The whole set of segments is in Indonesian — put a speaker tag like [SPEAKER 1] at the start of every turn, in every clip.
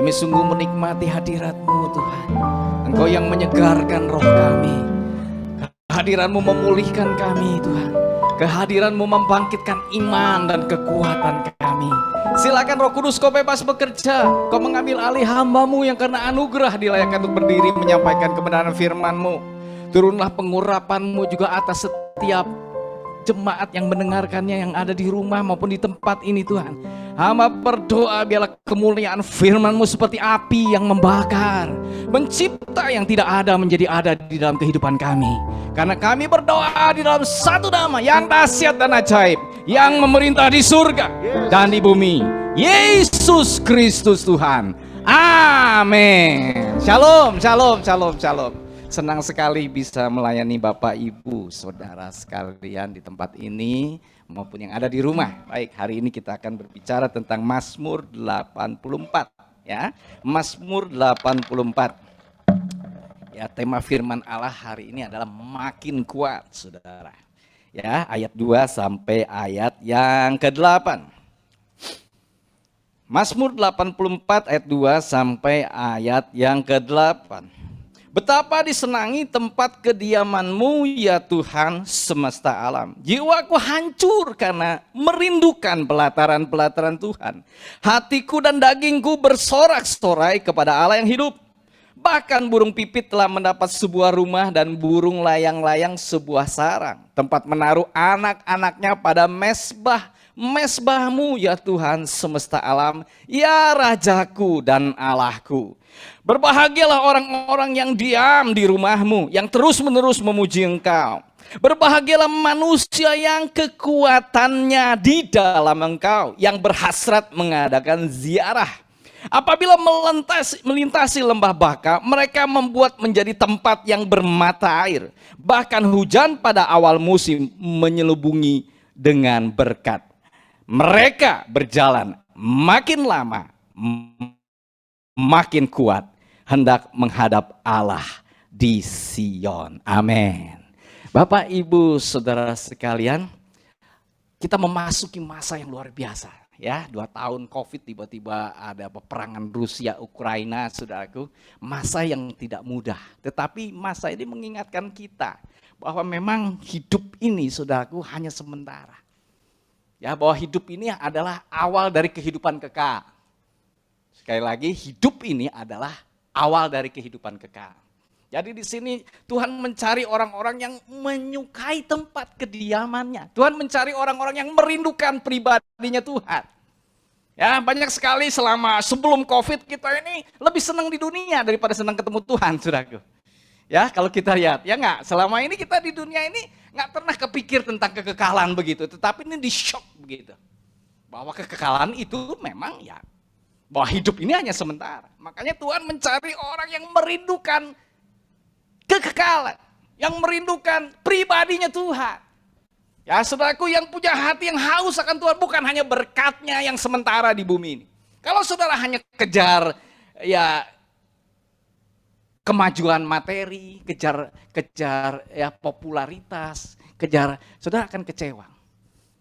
[SPEAKER 1] Kami sungguh menikmati hadirat-Mu Tuhan. Engkau yang menyegarkan roh kami. Kehadiran-Mu memulihkan kami Tuhan. Kehadiran-Mu membangkitkan iman dan kekuatan kami. Silakan Roh Kudus, Kau bebas bekerja. Kau mengambil alih hamba-Mu yang karena anugerah dilayakkan untuk berdiri menyampaikan kebenaran firman-Mu. Turunlah pengurapan-Mu juga atas setiap jemaat yang mendengarkannya, yang ada di rumah maupun di tempat ini Tuhan. Hamba berdoa biarlah kemuliaan firman-Mu seperti api yang membakar, mencipta yang tidak ada menjadi ada di dalam kehidupan kami. Karena kami berdoa di dalam satu nama yang dahsyat dan ajaib, yang memerintah di surga dan di bumi, Yesus Kristus Tuhan. Amin. Shalom, shalom, shalom, shalom. Senang sekali bisa melayani Bapak Ibu Saudara sekalian di tempat ini maupun yang ada di rumah. Baik, hari ini kita akan berbicara tentang Mazmur 84 ya. Mazmur 84. Ya, tema firman Allah hari ini adalah makin kuat, Saudara. Ya, ayat 2 sampai ayat yang ke-8. Mazmur 84 ayat 2 sampai ayat yang ke-8. Betapa disenangi tempat kediaman-Mu ya Tuhan semesta alam. Jiwaku hancur karena merindukan pelataran-pelataran Tuhan. Hatiku dan dagingku bersorak-sorai kepada Allah yang hidup. Bahkan burung pipit telah mendapat sebuah rumah dan burung layang-layang sebuah sarang. Tempat menaruh anak-anaknya pada mesbah-Mu ya Tuhan semesta alam, ya Rajaku dan Allahku. Berbahagialah orang-orang yang diam di rumah-Mu, yang terus-menerus memuji Engkau. Berbahagialah manusia yang kekuatannya di dalam Engkau, yang berhasrat mengadakan ziarah. Apabila melintasi lembah Baka, mereka membuat menjadi tempat yang bermata air. Bahkan hujan pada awal musim menyelubungi dengan berkat. Mereka berjalan makin lama, makin kuat, hendak menghadap Allah di Sion. Amin. Bapak, Ibu, Saudara sekalian, kita memasuki masa yang luar biasa. Ya, 2 tahun COVID tiba-tiba ada peperangan Rusia Ukraina, saudaraku. Masa yang tidak mudah, tetapi masa ini mengingatkan kita bahwa memang hidup ini, saudaraku, hanya sementara. Ya, bahwa hidup ini adalah awal dari kehidupan kekal. Sekali lagi, hidup ini adalah awal dari kehidupan kekal. Jadi di sini Tuhan mencari orang-orang yang menyukai tempat kediamannya. Tuhan mencari orang-orang yang merindukan pribadinya Tuhan. Ya, banyak sekali sebelum COVID kita ini lebih senang di dunia daripada senang ketemu Tuhan, saudaraku. Ya, kalau kita lihat, ya enggak, selama ini kita di dunia ini enggak pernah kepikir tentang kekekalan begitu, tetapi ini di shock begitu. Bahwa kekekalan itu memang ya, bahwa hidup ini hanya sementara. Makanya Tuhan mencari orang yang merindukan kekekalan, yang merindukan pribadinya Tuhan. Ya, saudaraku, yang punya hati yang haus akan Tuhan, bukan hanya berkatnya yang sementara di bumi ini. Kalau saudara hanya kejar ya kemajuan materi, kejar ya popularitas, saudara akan kecewa.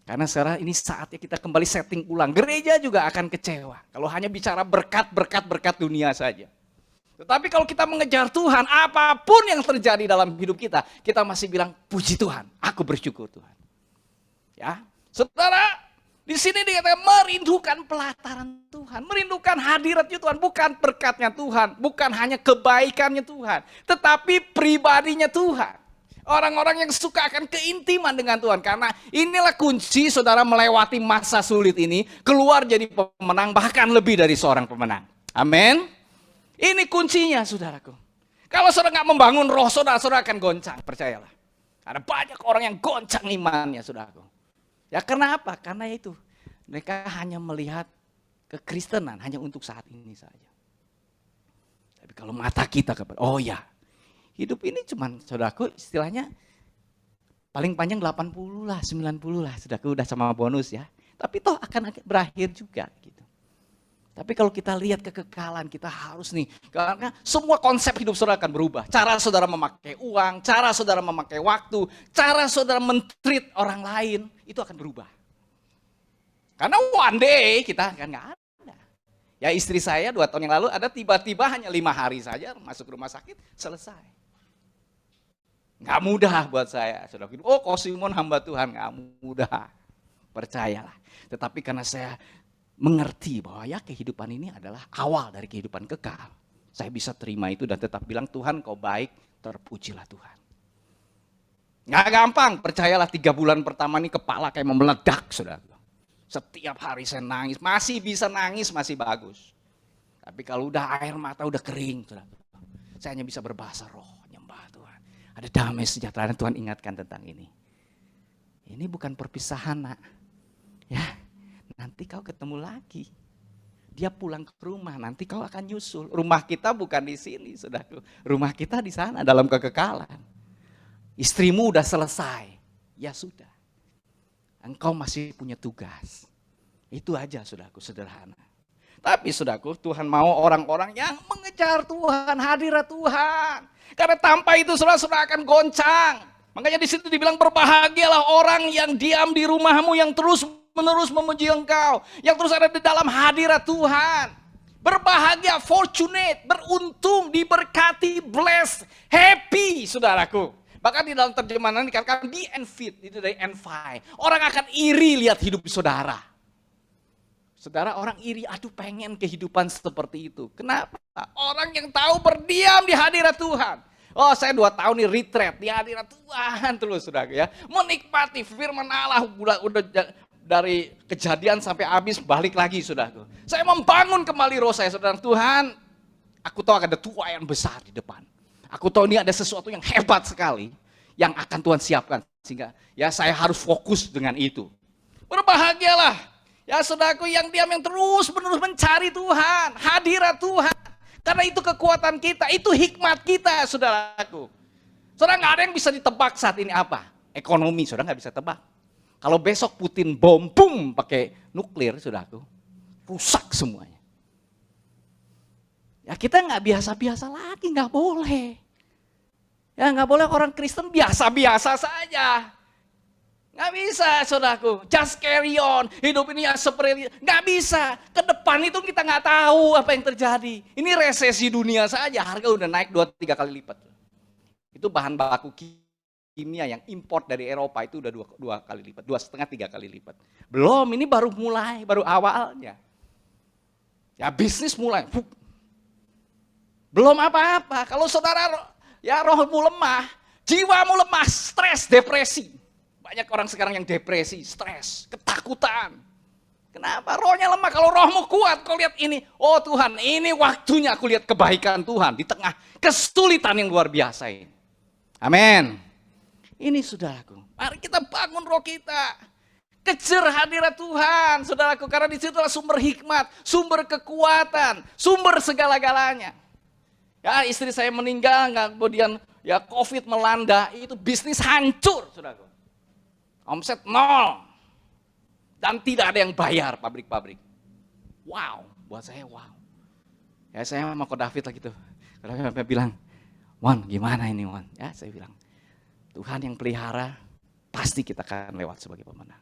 [SPEAKER 1] Karena sekarang ini saatnya kita kembali setting ulang. Gereja juga akan kecewa kalau hanya bicara berkat dunia saja. Tetapi kalau kita mengejar Tuhan, apapun yang terjadi dalam hidup kita, kita masih bilang, puji Tuhan, aku bersyukur Tuhan. Ya, saudara, di sini dikatakan merindukan pelataran Tuhan, merindukan hadiratnya Tuhan, bukan berkatnya Tuhan, bukan hanya kebaikannya Tuhan, tetapi pribadinya Tuhan. Orang-orang yang suka akan keintiman dengan Tuhan, karena inilah kunci saudara melewati masa sulit ini, keluar jadi pemenang, bahkan lebih dari seorang pemenang. Amin. Ini kuncinya, saudaraku. Kalau saudara nggak membangun roh saudara akan goncang, percayalah. Ada banyak orang yang goncang imannya, saudaraku. Ya, kenapa? Karena itu mereka hanya melihat kekristenan hanya untuk saat ini saja. Tapi kalau mata kita oh ya, hidup ini cuman, saudaraku, istilahnya paling panjang 80 lah, 90 lah, saudaraku, udah sama bonus ya. Tapi toh akan berakhir juga gitu. Tapi kalau kita lihat kekekalan, kita harus nih, karena semua konsep hidup saudara akan berubah. Cara saudara memakai uang, cara saudara memakai waktu, cara saudara men-treat orang lain, itu akan berubah. Karena one day kita kan nggak ada. Ya istri saya 2 tahun yang lalu ada tiba-tiba hanya 5 hari saja masuk rumah sakit, selesai. Nggak mudah buat saya. Saudara, oh kau Simon hamba Tuhan, nggak mudah. Percayalah. Tetapi karena saya mengerti bahwa ya kehidupan ini adalah awal dari kehidupan kekal. Saya bisa terima itu dan tetap bilang Tuhan kau baik, terpujilah Tuhan. Nggak gampang, percayalah 3 bulan pertama ini kepala kayak meledak, saudara. Setiap hari saya nangis, masih bisa nangis, masih bagus. Tapi kalau udah air mata udah kering, saudara, saya hanya bisa berbahasa roh, nyembah Tuhan. Ada damai sejahtera, Tuhan ingatkan tentang ini. Ini bukan perpisahan, nak. Ya, nanti kau ketemu lagi. Dia pulang ke rumah, nanti kau akan nyusul. Rumah kita bukan di sini, saudara. Rumah kita di sana dalam kekekalan. Istrimu udah selesai, ya sudah. Engkau masih punya tugas. Itu aja saudaraku, sederhana. Tapi saudaraku, Tuhan mau orang-orang yang mengejar Tuhan, hadirat Tuhan. Karena tanpa itu saudara-saudara akan goncang. Makanya di situ dibilang berbahagialah orang yang diam di rumahmu, yang terus-menerus memuji Engkau, yang terus ada di dalam hadirat Tuhan. Berbahagia, fortunate, beruntung, diberkati, blessed, happy saudaraku. Bahkan di dalam terjemahan ini dikatakan be envied, itu dari envy. Orang akan iri lihat hidup saudara. Saudara, orang iri, aduh pengen kehidupan seperti itu. Kenapa? Orang yang tahu berdiam di hadirat Tuhan. Oh saya 2 tahun nih retreat di hadirat Tuhan terus saudara ya. Menikmati firman Allah udah dari kejadian sampai habis balik lagi saudara. Saya membangun kembali roh saya saudara. Tuhan, aku tahu ada tua yang besar di depan. Aku tahu ini ada sesuatu yang hebat sekali yang akan Tuhan siapkan. Sehingga ya saya harus fokus dengan itu. Berbahagialah ya saudaraku yang diam, yang terus menerus mencari Tuhan, hadirat Tuhan. Karena itu kekuatan kita, itu hikmat kita saudaraku. Saudara nggak ada yang bisa ditebak saat ini apa? Ekonomi saudara nggak bisa tebak. Kalau besok Putin bom, boom, pakai nuklir saudaraku, rusak semuanya. Ya kita nggak biasa-biasa lagi, nggak boleh. Ya nggak boleh orang Kristen biasa-biasa saja. Nggak bisa saudaraku, just carry on, hidup ini ya seperti, nggak bisa. Ke depan itu kita nggak tahu apa yang terjadi. Ini resesi dunia saja, harga udah naik 2-3 kali lipat. Itu bahan baku kimia yang import dari Eropa itu udah 2 kali lipat, 2,5-3 kali lipat. Belum, ini baru mulai, baru awalnya. Ya bisnis mulai, belum apa-apa. Kalau saudara ya rohmu lemah, jiwamu lemah, stres, depresi. Banyak orang sekarang yang depresi, stres, ketakutan. Kenapa? Rohnya lemah. Kalau rohmu kuat, kau lihat ini. Oh Tuhan, ini waktunya aku lihat kebaikan Tuhan di tengah kesulitan yang luar biasa ini. Amin. Ini saudaraku, mari kita bangun roh kita. Kejar hadirat Tuhan, saudaraku. Karena di situlah sumber hikmat, sumber kekuatan, sumber segala-galanya. Ya istri saya meninggal, kemudian ya COVID melanda, itu bisnis hancur, saudaraku. Omset 0. Dan tidak ada yang bayar pabrik-pabrik. Wow, buat saya wow. Ya saya sama Ko David lah gitu. David bilang, Wan gimana ini Wan? Ya saya bilang, Tuhan yang pelihara, pasti kita akan lewat sebagai pemenang.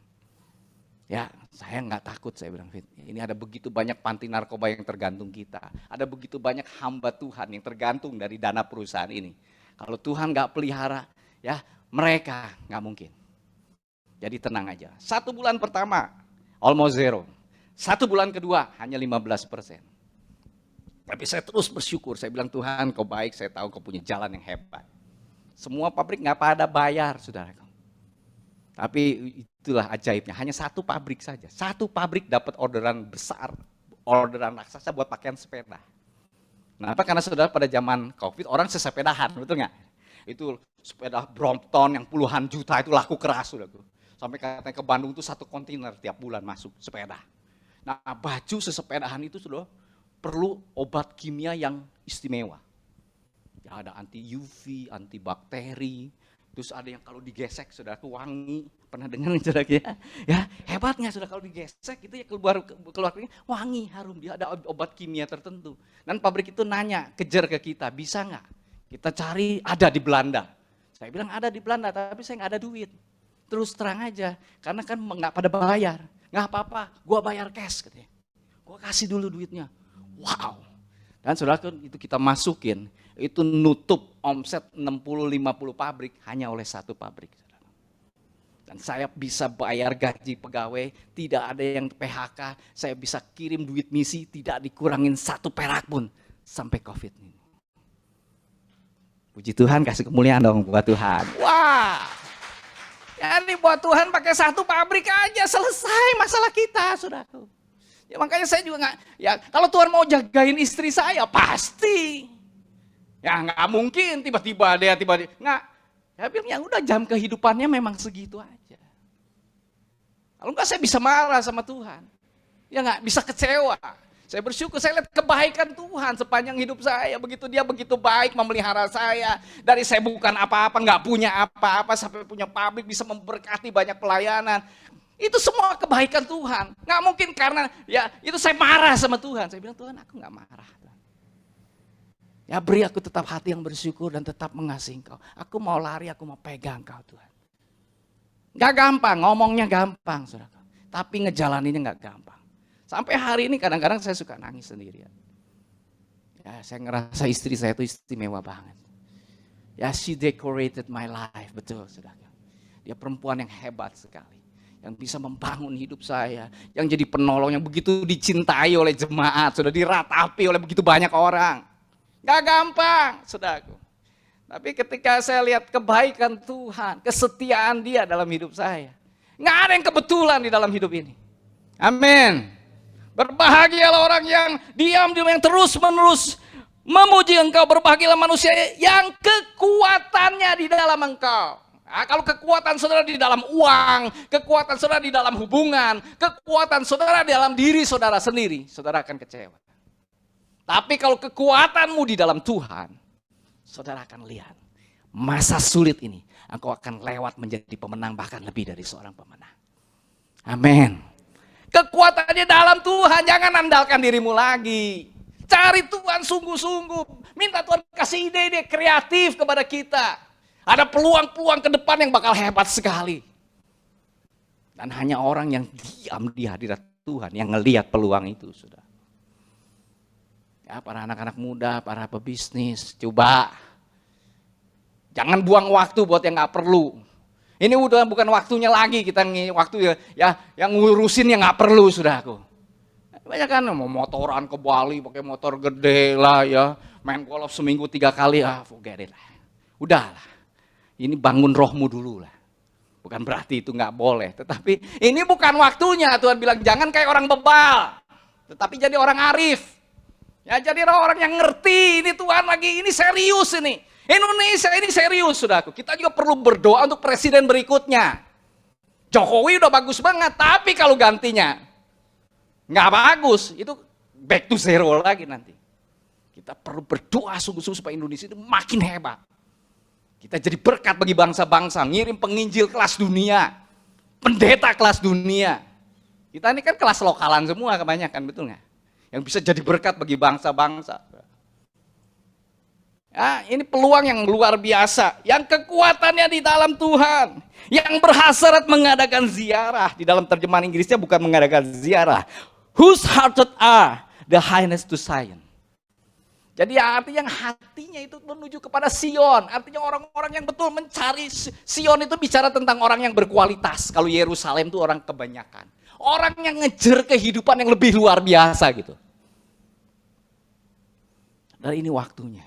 [SPEAKER 1] Ya, saya nggak takut, saya bilang, Fit. Ini ada begitu banyak panti narkoba yang tergantung kita. Ada begitu banyak hamba Tuhan yang tergantung dari dana perusahaan ini. Kalau Tuhan nggak pelihara, ya mereka nggak mungkin. Jadi tenang aja. 1 bulan pertama, almost zero. 1 bulan kedua, hanya 15%. Tapi saya terus bersyukur, saya bilang Tuhan kau baik, saya tahu kau punya jalan yang hebat. Semua pabrik nggak pada bayar, saudara. Tapi itulah ajaibnya, hanya 1 pabrik saja. 1 pabrik dapat orderan besar, orderan raksasa buat pakaian sepeda. Kenapa? Karena saudara pada zaman COVID orang sesepedahan, betul nggak? Itu sepeda Brompton yang puluhan juta itu laku keras sudah tuh. Sampai katanya ke Bandung tuh 1 kontainer tiap bulan masuk sepeda. Nah baju sesepedahan itu sudah perlu obat kimia yang istimewa. Ya ada anti UV, anti bakteri. Terus ada yang kalau digesek sudah tuh wangi, pernah dengar saudara ya? Ya hebatnya sudah kalau digesek itu ya keluar wangi, harum, dia ada obat kimia tertentu. Dan pabrik itu nanya, kejar ke kita, bisa nggak? Kita cari, ada di Belanda. Saya bilang ada di Belanda, tapi saya nggak ada duit. Terus terang aja, karena kan nggak pada bayar, nggak apa-apa, gua bayar cash katanya. Gua kasih dulu duitnya. Wow. Dan saudara, itu kita masukin, itu nutup omset 60-50 pabrik hanya oleh satu pabrik. Dan saya bisa bayar gaji pegawai, tidak ada yang PHK, saya bisa kirim duit misi, tidak dikurangin satu perak pun sampai COVID ini. Puji Tuhan, kasih kemuliaan dong buat Tuhan. Wah, ini buat Tuhan pakai satu pabrik aja selesai masalah kita, saudaraku. Ya makanya saya juga nggak, ya kalau Tuhan mau jagain istri saya pasti, ya nggak mungkin tiba-tiba dia nggak. Ya bilang ya udah, jam kehidupannya memang segitu aja. Kalau enggak saya bisa marah sama Tuhan, ya nggak bisa kecewa. Saya bersyukur, saya lihat kebaikan Tuhan sepanjang hidup saya. Begitu dia begitu baik memelihara saya. Dari saya bukan apa-apa, nggak punya apa-apa, sampai punya pabrik, bisa memberkati banyak pelayanan. Itu semua kebaikan Tuhan. Nggak mungkin karena, ya itu saya marah sama Tuhan. Saya bilang, Tuhan aku nggak marah. Ya beri aku tetap hati yang bersyukur dan tetap mengasihi Engkau. Aku mau lari, aku mau pegang Engkau Tuhan. Nggak gampang, ngomongnya gampang, saudara. Tapi ngejalaninnya nggak gampang. Sampai hari ini kadang-kadang saya suka nangis sendirian. Ya, saya ngerasa istri saya itu istimewa banget. Ya, she decorated my life, betul saudara. Dia perempuan yang hebat sekali. Yang bisa membangun hidup saya. Yang jadi penolong, yang begitu dicintai oleh jemaat. Sudah diratapi oleh begitu banyak orang. Gak gampang, saudaraku. Tapi ketika saya lihat kebaikan Tuhan, kesetiaan Dia dalam hidup saya. Gak ada yang kebetulan di dalam hidup ini. Amin. Berbahagialah orang yang diam, yang terus-menerus memuji Engkau. Berbahagialah manusia yang kekuatannya di dalam Engkau. Nah, kalau kekuatan saudara di dalam uang, kekuatan saudara di dalam hubungan, kekuatan saudara di dalam diri saudara sendiri, saudara akan kecewa. Tapi kalau kekuatanmu di dalam Tuhan, saudara akan lihat masa sulit ini, engkau akan lewat menjadi pemenang, bahkan lebih dari seorang pemenang. Amin. Kekuatannya dalam Tuhan, jangan andalkan dirimu lagi. Cari Tuhan sungguh-sungguh. Minta Tuhan kasih ide-ide kreatif kepada kita. Ada peluang-peluang ke depan yang bakal hebat sekali. Dan hanya orang yang diam di hadirat Tuhan yang ngelihat peluang itu, sudah. Ya, para anak-anak muda, para pebisnis, coba. Jangan buang waktu buat yang gak perlu. Ini udah bukan waktunya lagi kita waktu ya yang ngurusin yang nggak perlu, saudaraku. Banyak kan mau motoran ke Bali pakai motor gede lah ya, main golf seminggu 3 kali, forget it lah. Udahlah. Ini bangun rohmu dulu lah. Bukan berarti itu nggak boleh, tetapi ini bukan waktunya. Tuhan bilang jangan kayak orang bebal, tetapi jadi orang arif. Ya jadi orang yang ngerti ini Tuhan lagi, ini serius ini. Indonesia ini serius, saudaraku. Kita juga perlu berdoa untuk presiden berikutnya. Jokowi udah bagus banget, tapi kalau gantinya nggak bagus, itu back to zero lagi nanti. Kita perlu berdoa sungguh-sungguh supaya Indonesia itu makin hebat. Kita jadi berkat bagi bangsa-bangsa, ngirim penginjil kelas dunia, pendeta kelas dunia. Kita ini kan kelas lokalan semua kebanyakan, betul nggak? Yang bisa jadi berkat bagi bangsa-bangsa. Ya, ini peluang yang luar biasa, yang kekuatannya di dalam Tuhan, yang berhasrat mengadakan ziarah. Di dalam terjemahan Inggrisnya bukan mengadakan ziarah. Whose hearted are the highness to Zion. Jadi artinya hatinya itu menuju kepada Sion. Artinya orang-orang yang betul mencari Sion itu bicara tentang orang yang berkualitas. Kalau Yerusalem itu orang kebanyakan. Orang yang ngejar kehidupan yang lebih luar biasa gitu. Dan ini waktunya.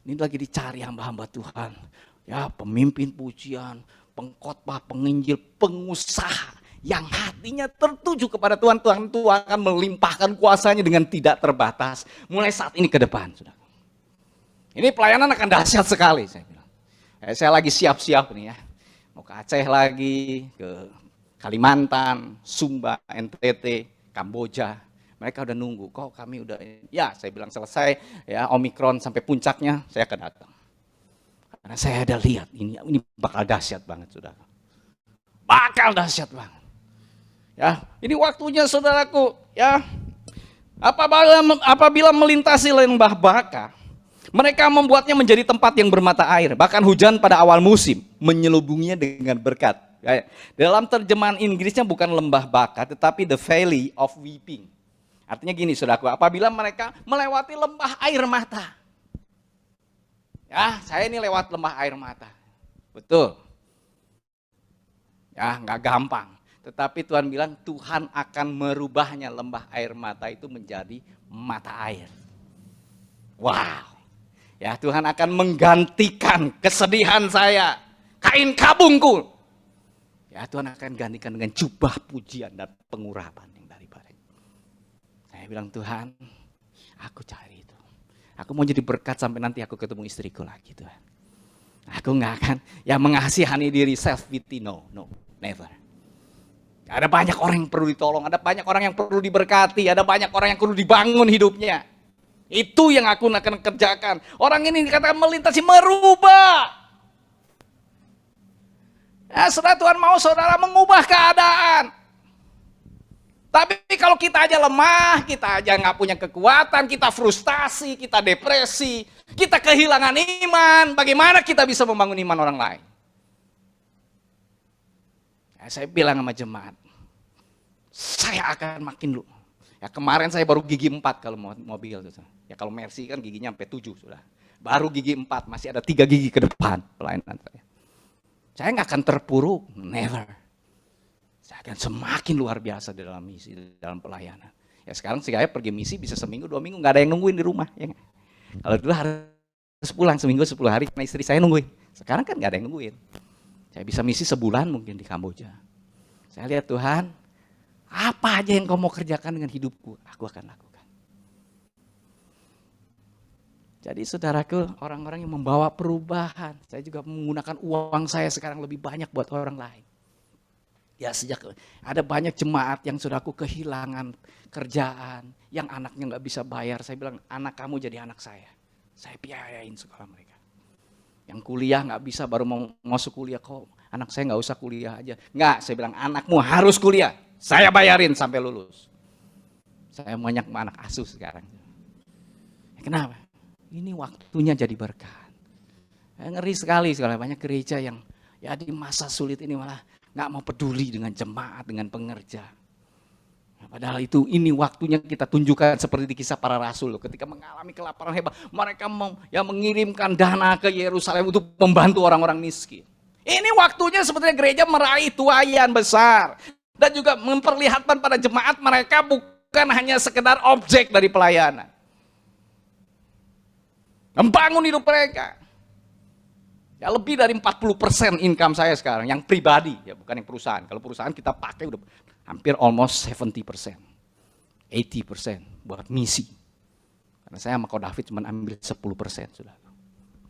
[SPEAKER 1] Ini lagi dicari hamba-hamba Tuhan. Ya, pemimpin pujian, pengkhotbah, penginjil, pengusaha yang hatinya tertuju kepada Tuhan. Tuhan itu akan melimpahkan kuasanya dengan tidak terbatas mulai saat ini ke depan, Saudara. Ini pelayanan akan dahsyat sekali, saya bilang. Saya lagi siap-siap nih ya. Mau ke Aceh lagi, ke Kalimantan, Sumba, NTT, Kamboja. Mereka udah nunggu, kok kami udah, ya saya bilang selesai ya Omikron sampai puncaknya saya akan datang. Karena saya ada lihat ini bakal dahsyat banget, saudara. Bakal dahsyat banget. Ya, ini waktunya saudaraku, ya. Apabila melintasi lembah Baka, mereka membuatnya menjadi tempat yang bermata air, bahkan hujan pada awal musim menyelubunginya dengan berkat. Ya, dalam terjemahan Inggrisnya bukan lembah Baka, tetapi the valley of weeping. Artinya gini saudaraku, apabila mereka melewati lembah air mata. Ya, saya ini lewat lembah air mata. Betul. Ya, nggak gampang. Tetapi Tuhan bilang Tuhan akan merubahnya lembah air mata itu menjadi mata air. Wow. Ya, Tuhan akan menggantikan kesedihan saya, kain kabungku. Ya, Tuhan akan gantikan dengan jubah pujian dan pengurapan yang daripada. Saya bilang, Tuhan, aku cari itu. Aku mau jadi berkat sampai nanti aku ketemu istriku lagi, Tuhan. Aku nggak akan ya mengasihani diri self pity, no, never. Ada banyak orang yang perlu ditolong, ada banyak orang yang perlu diberkati, ada banyak orang yang perlu dibangun hidupnya. Itu yang aku akan kerjakan. Orang ini dikatakan melintasi, merubah. Ya, saudara, Tuhan mau saudara mengubah keadaan. Tapi kalau kita aja lemah, kita aja nggak punya kekuatan, kita frustasi, kita depresi, kita kehilangan iman, bagaimana kita bisa membangun iman orang lain? Ya, saya bilang sama jemaat, saya akan makin lu. Ya, kemarin saya baru gigi 4 kalau mobil. Ya kalau Mercy kan giginya sampai 7 sudah. Baru gigi 4, masih ada 3 gigi ke depan pelayanan saya. Saya nggak akan terpuruk, never. Saya akan semakin luar biasa di dalam misi, di dalam pelayanan. Ya sekarang saya pergi misi bisa seminggu, 2 minggu, nggak ada yang nungguin di rumah. Ya. Kalau dulu harus pulang seminggu 10 hari, karena istri saya nungguin. Sekarang kan nggak ada yang nungguin. Saya bisa misi sebulan mungkin di Kamboja. Saya lihat Tuhan, apa aja yang kau mau kerjakan dengan hidupku, aku akan lakukan. Jadi saudaraku, orang-orang yang membawa perubahan, saya juga menggunakan uang saya sekarang lebih banyak buat orang lain. Ya sejak ada banyak jemaat yang saudaraku kehilangan kerjaan, yang anaknya nggak bisa bayar, saya bilang anak kamu jadi anak saya biayain sekolah mereka. Yang kuliah nggak bisa, baru mau masuk kuliah, kok anak saya nggak usah kuliah aja. Nggak, saya bilang anakmu harus kuliah, saya bayarin sampai lulus. Saya banyak anak asuh sekarang. Kenapa? Ini waktunya jadi berkat. Ngeri sekali banyak gereja yang ya di masa sulit ini malah nggak mau peduli dengan jemaat, dengan pengerja. Nah, padahal ini waktunya kita tunjukkan seperti di kisah para rasul. Ketika mengalami kelaparan hebat, mereka mengirimkan dana ke Yerusalem untuk membantu orang-orang miskin. Ini waktunya sebetulnya gereja meraih tuaian besar. Dan juga memperlihatkan pada jemaat mereka bukan hanya sekedar objek dari pelayanan. Membangun hidup mereka. Ya lebih dari 40% income saya sekarang, yang pribadi, ya bukan yang perusahaan. Kalau perusahaan kita pakai udah hampir almost 70%, 80% buat misi. Karena saya sama Ko David cuma ambil 10% sudah.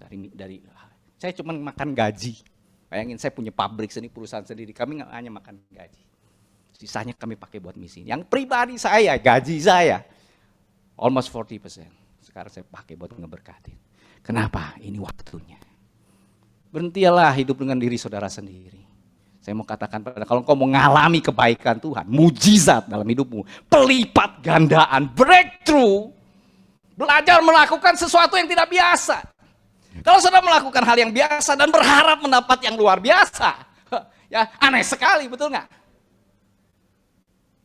[SPEAKER 1] Dari saya cuma makan gaji. Bayangin saya punya pabrik sendiri, perusahaan sendiri, kami nggak hanya makan gaji. Sisanya kami pakai buat misi. Yang pribadi saya, gaji saya, almost 40%. Sekarang saya pakai buat ngeberkatin. Kenapa? Ini waktunya. Berhentilah hidup dengan diri saudara sendiri. Saya mau katakan, kalau kau mau mengalami kebaikan Tuhan, mujizat dalam hidupmu, pelipat gandaan, breakthrough, belajar melakukan sesuatu yang tidak biasa. Kalau saudara melakukan hal yang biasa dan berharap mendapat yang luar biasa, ya aneh sekali, betul nggak?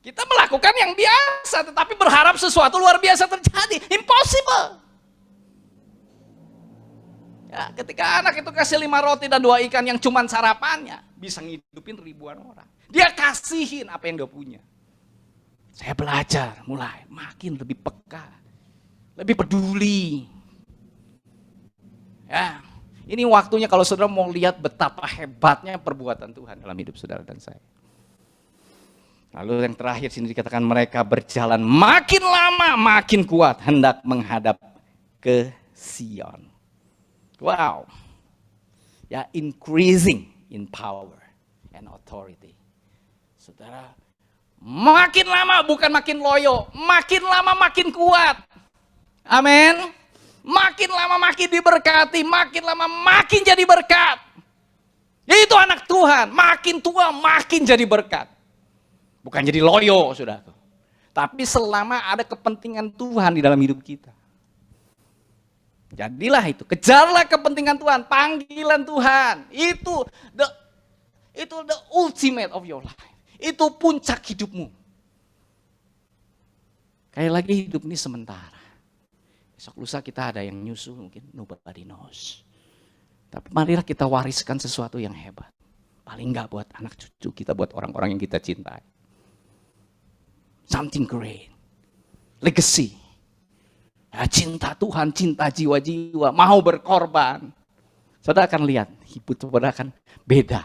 [SPEAKER 1] Kita melakukan yang biasa, tetapi berharap sesuatu luar biasa terjadi. Impossible. Ya, ketika anak itu kasih 5 roti dan 2 ikan yang cuma sarapannya, bisa ngidupin ribuan orang. Dia kasihin apa yang dia punya. Saya belajar mulai makin lebih peka, lebih peduli. Ya, ini waktunya kalau saudara mau lihat betapa hebatnya perbuatan Tuhan dalam hidup saudara dan saya. Lalu yang terakhir sini dikatakan mereka berjalan makin lama makin kuat hendak menghadap ke Sion. Wow. Ya, increasing in power and authority. Saudara, makin lama bukan makin loyo, makin lama makin kuat. Amin. Makin lama makin diberkati, makin lama makin jadi berkat. Itu anak Tuhan, makin tua makin jadi berkat. Bukan jadi loyo, saudara. Tapi selama ada kepentingan Tuhan di dalam hidup kita. Jadilah itu, kejarlah kepentingan Tuhan, panggilan Tuhan. Itu the ultimate of your life. Itu puncak hidupmu. Kayak lagi hidup ini sementara. Besok lusa kita ada yang nyusul, mungkin nobody knows. Tapi marilah kita wariskan sesuatu yang hebat. Paling enggak buat anak cucu kita, buat orang-orang yang kita cintai. Something great. Legacy. Ya, cinta Tuhan, cinta jiwa-jiwa, mau berkorban. Saudara akan lihat, hidup saudara akan beda.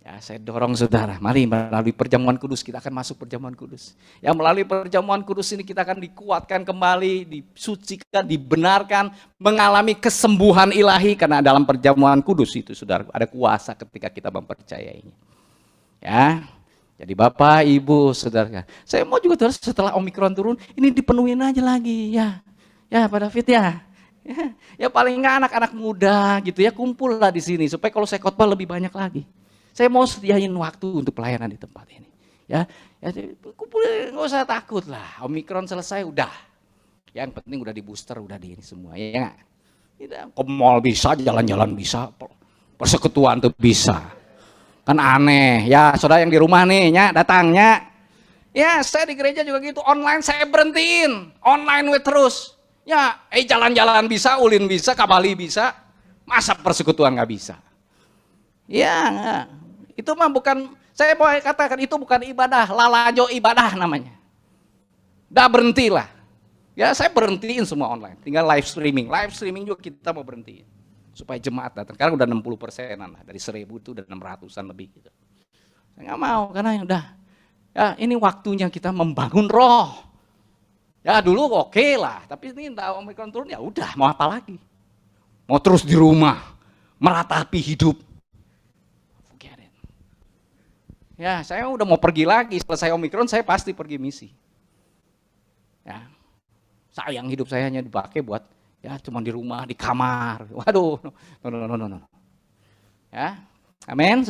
[SPEAKER 1] Ya, saya dorong saudara, mari melalui perjamuan kudus kita akan masuk perjamuan kudus. Ya, melalui perjamuan kudus ini kita akan dikuatkan kembali, disucikan, dibenarkan, mengalami kesembuhan ilahi karena dalam perjamuan kudus itu saudara ada kuasa ketika kita mempercayainya. Ya, jadi Bapak, Ibu, saudara, saya mau juga terus setelah Omikron turun ini dipenuhin aja lagi ya, ya Pak David ya. Ya paling nggak anak-anak muda gitu ya kumpul lah di sini supaya kalau saya khotbah lebih banyak lagi. Saya mau sediain waktu untuk pelayanan di tempat ini. Ya kumpul, nggak usah takut lah. Omikron selesai udah. Yang penting udah di booster, udah di ini semua. Ya nggak? Ke mall bisa, jalan-jalan bisa, persekutuan tuh bisa. Kan aneh. Ya saudara yang di rumah nih, datangnya. Ya saya di gereja juga gitu. Online saya berhentiin. Online terus. Ya, jalan-jalan bisa, ulin bisa, kabali bisa. Masa persekutuan nggak bisa? Ya, itu mah bukan, saya mau katakan itu bukan ibadah, lalajo ibadah namanya. Udah berhentilah. Ya saya berhentiin semua online, tinggal live streaming juga kita mau berhentiin. Supaya jemaat datang, karena udah 60%-an lah, dari 1000 itu udah 600-an lebih gitu. Saya nggak mau, karena udah, ya ini waktunya kita membangun roh. Ya dulu oke lah, tapi ini Omikron turun ya udah, mau apa lagi? Mau terus di rumah, meratapi hidup. Ya, saya udah mau pergi lagi, selesai Omikron saya pasti pergi misi. Ya, sayang hidup saya hanya dipakai buat ya cuma di rumah, di kamar. Waduh, no. Ya, amin.